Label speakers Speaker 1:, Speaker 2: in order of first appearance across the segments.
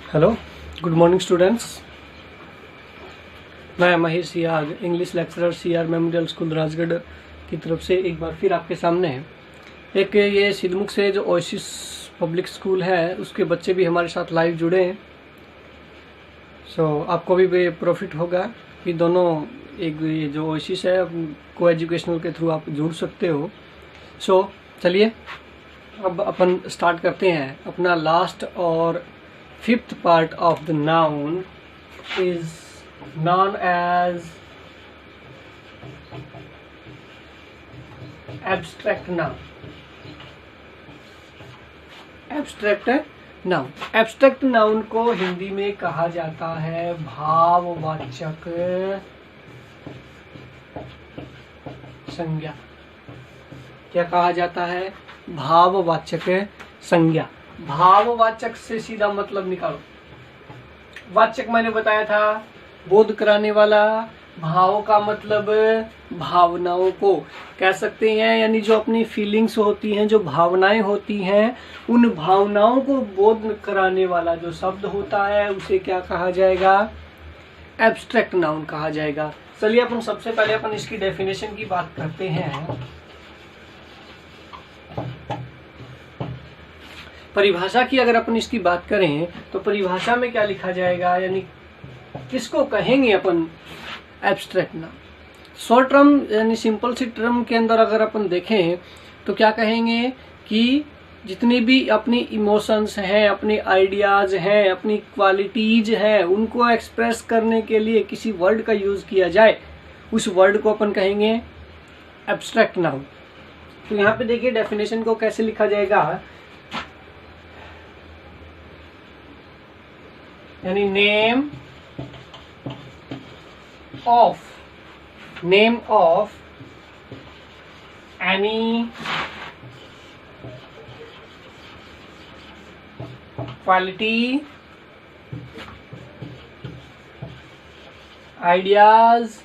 Speaker 1: Hello, good morning students. मैं Mahesh Siyag, English lecturer CR memorial school Rajgarh की तरफ से एक बार फिर आपके सामने है। एक ये सिद्धमुख से जो ओएसिस पब्लिक स्कूल है उसके बच्चे भी हमारे साथ लाइव जुड़े हैं। आपको भी प्रॉफिट होगा कि दोनों एक ये जो ओएसिस है को एजुकेशनल के थ्रू आप जुड़ सकते हो। चलिए अब अपन स्टार्ट करते हैं। अपना लास्ट और fifth part of the noun is known as abstract noun. Abstract noun को हिंदी में कहा जाता है भाववाचक संज्ञा। क्या कहा जाता है? भाववाचक संज्ञा। भाववाचक से सीधा मतलब निकालो। वाचक मैंने बताया था बोध कराने वाला, भाव का मतलब भावनाओं को कह सकते हैं, यानी जो अपनी फीलिंग्स होती हैं, जो भावनाएं होती हैं, उन भावनाओं को बोध कराने वाला जो शब्द होता है उसे क्या कहा जाएगा? एब्स्ट्रैक्ट नाउन कहा जाएगा। चलिए अपन सबसे पहले अपन इसकी डेफिनेशन की बात करते हैं। परिभाषा की अगर अपन इसकी बात करें तो परिभाषा में क्या लिखा जाएगा, यानी किसको कहेंगे अपन एब्स्ट्रैक्ट नाउन? शॉर्ट टर्म यानी सिंपल सी टर्म के अंदर अगर अपन देखें तो क्या कहेंगे कि जितनी भी अपनी इमोशंस हैं, अपने आइडियाज हैं, अपनी क्वालिटीज हैं, उनको एक्सप्रेस करने के लिए किसी वर्ड का यूज किया जाए, उस वर्ड को अपन कहेंगे एब्स्ट्रैक्ट नाउन। तो यहाँ पे देखिए डेफिनेशन को कैसे लिखा जाएगा, यानी name of any quality, ideas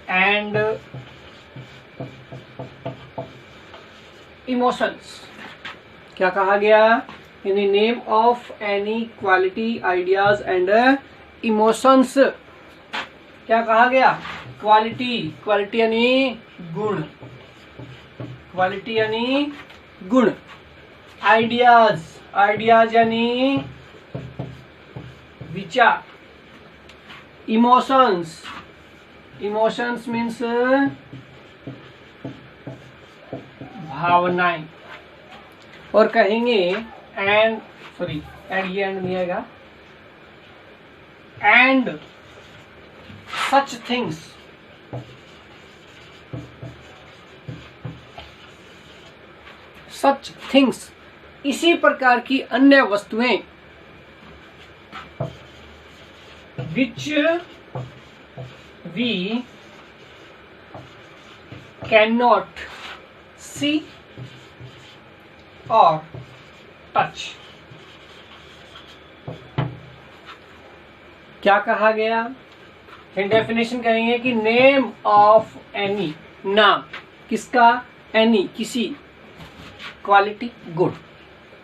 Speaker 1: and emotions. क्या कहा गया? In the name of any quality, ideas and emotions. क्या कहा गया? क्वालिटी यानी गुण, क्वालिटी यानी गुण। आइडियाज यानी विचार। इमोशंस मीन्स भावनाएं। और कहेंगे एंड ये एंड नहीं आएगा, एंड सच थिंग्स, इसी प्रकार की अन्य वस्तुएं, विच वी कैन नॉट सी और टच। क्या कहा गया? डेफिनेशन करेंगे कि नेम ऑफ एनी, नाम किसका? एनी किसी, क्वालिटी गुण,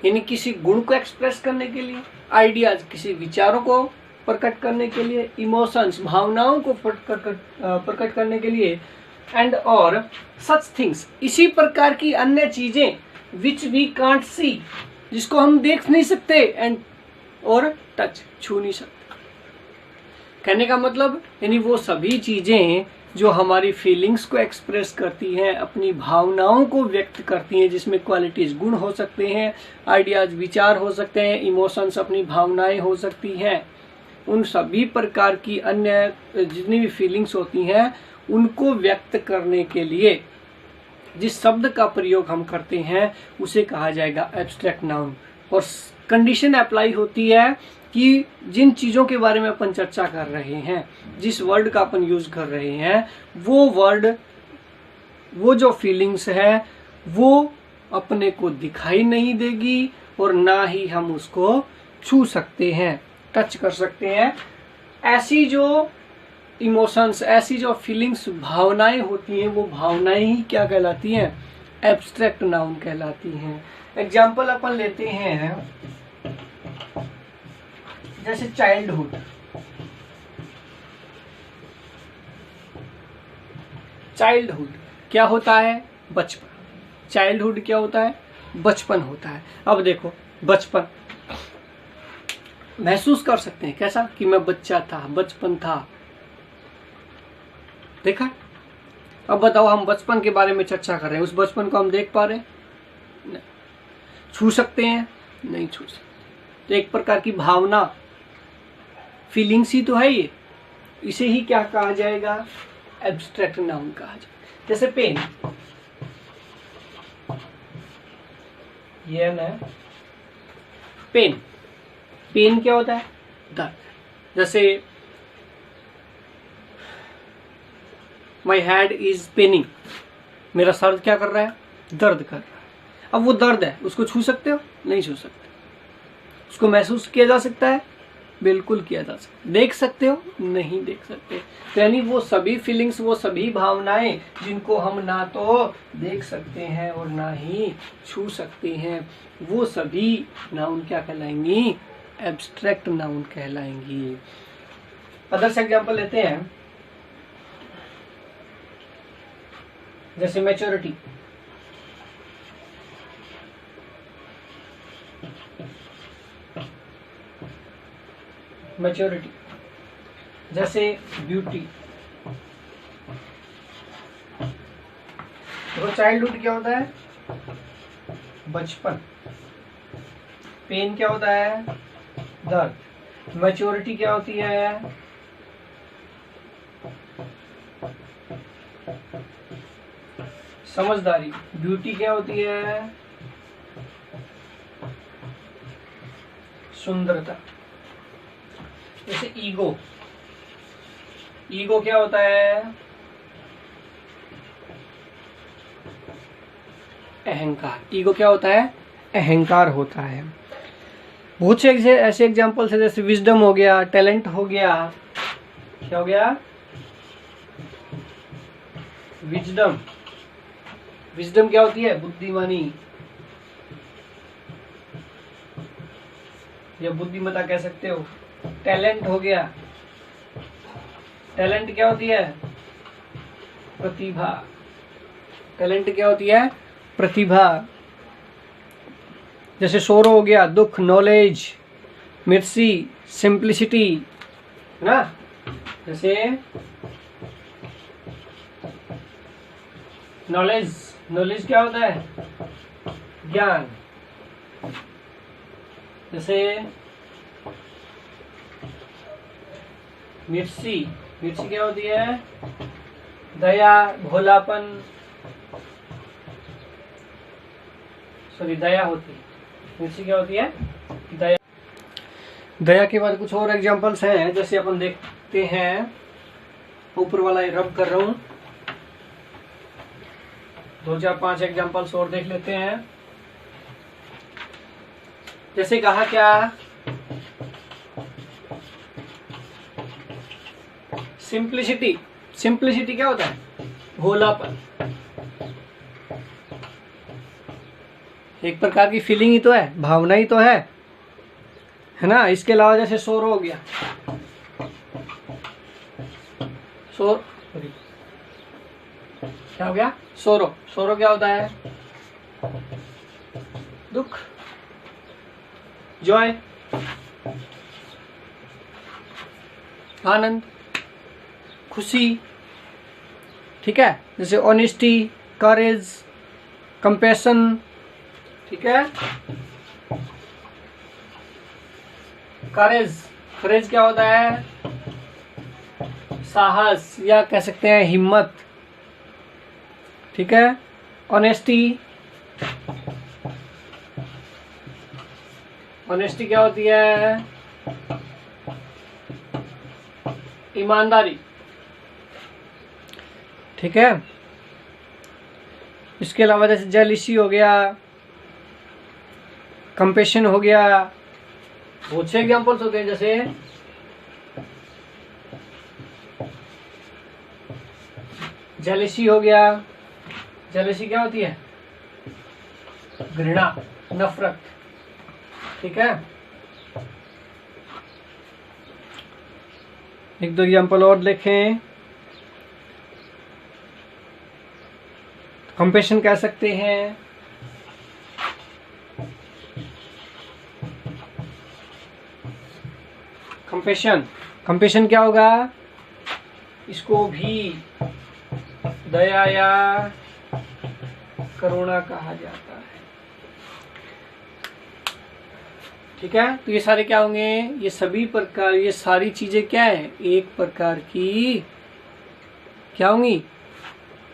Speaker 1: यानी किसी गुण को एक्सप्रेस करने के लिए, आइडियाज किसी विचारों को प्रकट करने के लिए, इमोशंस भावनाओं को प्रकट करने के लिए, एंड और सच थिंग्स इसी प्रकार की अन्य चीजें, विच वी कांट सी जिसको हम देख नहीं सकते, एंड और टच छू नहीं सकते। कहने का मतलब यानी वो सभी चीजें जो हमारी फीलिंग्स को एक्सप्रेस करती हैं, अपनी भावनाओं को व्यक्त करती हैं, जिसमें क्वालिटीज गुण हो सकते हैं, आइडियाज विचार हो सकते हैं, इमोशंस अपनी भावनाएं हो सकती हैं, उन सभी प्रकार की अन्य जितनी भी फीलिंग्स होती हैं उनको व्यक्त करने के लिए जिस शब्द का प्रयोग हम करते हैं उसे कहा जाएगा एब्स्ट्रैक्ट नाउन। और कंडीशन अप्लाई होती है कि जिन चीजों के बारे में अपन चर्चा कर रहे हैं, जिस वर्ड का अपन यूज कर रहे हैं, वो वर्ड, वो जो फीलिंग्स है वो अपने को दिखाई नहीं देगी और ना ही हम उसको छू सकते हैं, टच कर सकते हैं। ऐसी जो इमोशंस, ऐसी जो फीलिंग्स, भावनाएं होती हैं, वो भावनाएं ही क्या कहलाती हैं? एब्स्ट्रैक्ट नाउन कहलाती हैं। एग्जाम्पल अपन लेते हैं, जैसे चाइल्डहुड। चाइल्डहुड क्या होता है? बचपन। चाइल्डहुड क्या होता है? बचपन होता है। अब देखो, बचपन महसूस कर सकते हैं कैसा, कि मैं बच्चा था, बचपन था। देखा? अब बताओ, हम बचपन के बारे में चर्चा कर रहे हैं, उस बचपन को हम देख पा रहे हैं? नहीं। छू सकते हैं? नहीं छू सकते। तो एक प्रकार की भावना, फीलिंग्स ही तो है ये। इसे ही क्या कहा जाएगा? एब्स्ट्रैक्ट नाउन कहा जाएगा। जैसे पेन, ये ना, पेन। पेन क्या होता है? दर्द। जैसे माई हेड इज पेनिंग, मेरा सर क्या कर रहा है? दर्द कर रहा है। अब वो दर्द है, उसको छू सकते हो? नहीं छू सकते। उसको महसूस किया जा सकता है? बिल्कुल किया जा सकता है। देख सकते हो? नहीं देख सकते। तो यानी वो सभी फीलिंग्स, वो सभी भावनाएं जिनको हम ना तो देख सकते हैं और ना ही छू सकते हैं, वो सभी नाउन क्या कहलाएंगी? एब्स्ट्रैक्ट नाउन कहलाएंगी। अदर्स एग्जांपल लेते हैं, जैसे मैच्योरिटी। मैच्योरिटी जैसे ब्यूटी। तो चाइल्डहुड क्या होता है? बचपन। पेन क्या होता है? दर्द। मैच्योरिटी क्या होती है? समझदारी। ब्यूटी क्या होती है? सुंदरता। जैसे ईगो। ईगो क्या होता है? अहंकार। ईगो क्या होता है? अहंकार होता है। बहुत से ऐसे एग्जाम्पल्स है, जैसे विजडम हो गया, टैलेंट हो गया। क्या हो गया? विजडम। विजडम क्या होती है? बुद्धिमानी या बुद्धिमत्ता कह सकते हो। टैलेंट हो गया। टैलेंट क्या होती है? प्रतिभा। टैलेंट क्या होती है? प्रतिभा। जैसे सोरो हो गया, दुख। नॉलेज, मिर्सी, सिंप्लिसिटी, है ना। जैसे नॉलेज। नॉलेज क्या होता है? ज्ञान। जैसे मिर्सी। मिर्ची क्या होती है? दया, भोलापन। सॉरी, दया होती है। मिर्ची क्या होती है? दया। दया के बाद कुछ और एग्जांपल्स हैं, जैसे अपन देखते हैं, ऊपर वाला रब कर रहा हूं, 2-4-5 एग्जांपल्स और देख लेते हैं। जैसे कहा क्या? सिंप्लिसिटी। सिंप्लिसिटी क्या होता है? भोलापन। एक प्रकार की फीलिंग ही तो है, भावना ही तो है ना। इसके अलावा जैसे शोर हो गया, शोर क्या हो गया? सोरो। सोरो क्या होता है? दुख। जॉय, आनंद, खुशी। ठीक है। जैसे ऑनेस्टी, करेज, कंपैशन। ठीक है। करेज। करेज क्या होता है? साहस या कह सकते हैं हिम्मत। ठीक है। ऑनेस्टी। ऑनेस्टी क्या होती है? ईमानदारी। ठीक है। इसके अलावा जैसे जेलिसी हो गया, कंपेशन हो गया। बहुत से एग्जाम्पल्स होते हैं, जैसे जेलिसी हो गया। जेलिसी क्या होती है? घृणा, नफरत। ठीक है, एक दो एग्जाम्पल और देखें। कंपैशन कह सकते हैं, कंपैशन क्या होगा, इसको भी दया या करुणा कहा जाता है। ठीक है, तो ये सारे क्या होंगे, ये सभी प्रकार, ये सारी चीजें क्या है, एक प्रकार की क्या होंगी,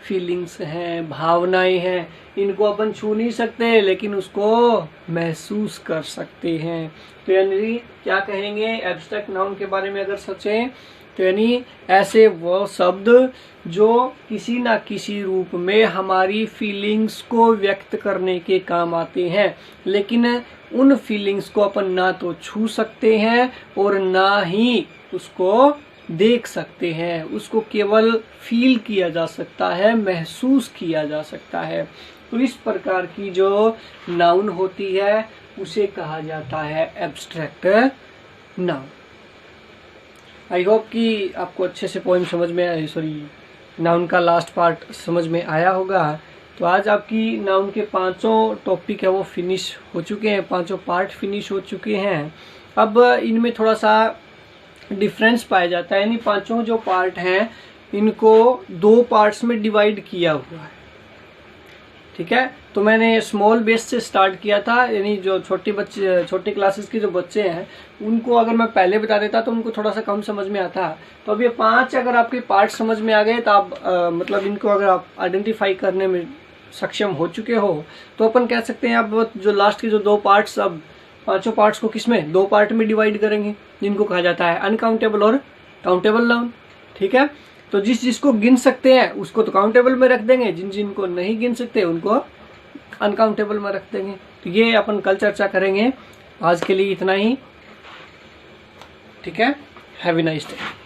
Speaker 1: फीलिंग्स हैं, भावनाएं हैं। इनको अपन छू नहीं सकते लेकिन उसको महसूस कर सकते हैं। तो यानी क्या कहेंगे, एब्स्ट्रैक्ट नाउन के बारे में अगर सोचें तो यानी ऐसे वो शब्द जो किसी ना किसी रूप में हमारी फीलिंग्स को व्यक्त करने के काम आते हैं, लेकिन उन फीलिंग्स को अपन ना तो छू सकते हैं और ना ही उसको देख सकते हैं, उसको केवल फील किया जा सकता है, महसूस किया जा सकता है। तो इस प्रकार की जो नाउन होती है उसे कहा जाता है एब्स्ट्रैक्ट नाउन। आई होप कि आपको अच्छे से पोएम समझ में, सॉरी नाउन का लास्ट पार्ट समझ में आया होगा। तो आज आपकी नाउन के 5 टॉपिक है वो फिनिश हो चुके हैं, 5 पार्ट फिनिश हो चुके हैं। अब इनमें थोड़ा सा डिफरेंस पाया जाता है, यानी 5 जो पार्ट हैं इनको 2 पार्ट्स में डिवाइड किया हुआ है। ठीक है, तो मैंने स्मॉल बेस से स्टार्ट किया था, यानी जो छोटे क्लासेस के जो बच्चे हैं उनको अगर मैं पहले बता देता तो उनको थोड़ा सा कम समझ में आता। तो अब ये 5 अगर आपके पार्ट समझ में आ गए तो आप मतलब इनको अगर आप आइडेंटिफाई करने में सक्षम हो चुके हो तो अपन कह सकते हैं अब जो लास्ट के जो 2 पार्ट्स, अब 5 पार्ट्स को किसमें 2 पार्ट में डिवाइड करेंगे, जिनको कहा जाता है अनकाउंटेबल और काउंटेबल नाउन। ठीक है, तो जिसको गिन सकते हैं उसको तो काउंटेबल में रख देंगे, जिनको नहीं गिन सकते उनको अनकाउंटेबल में रख देंगे। तो ये अपन कल चर्चा करेंगे। आज के लिए इतना ही। ठीक है, हैव ए नाइस डे।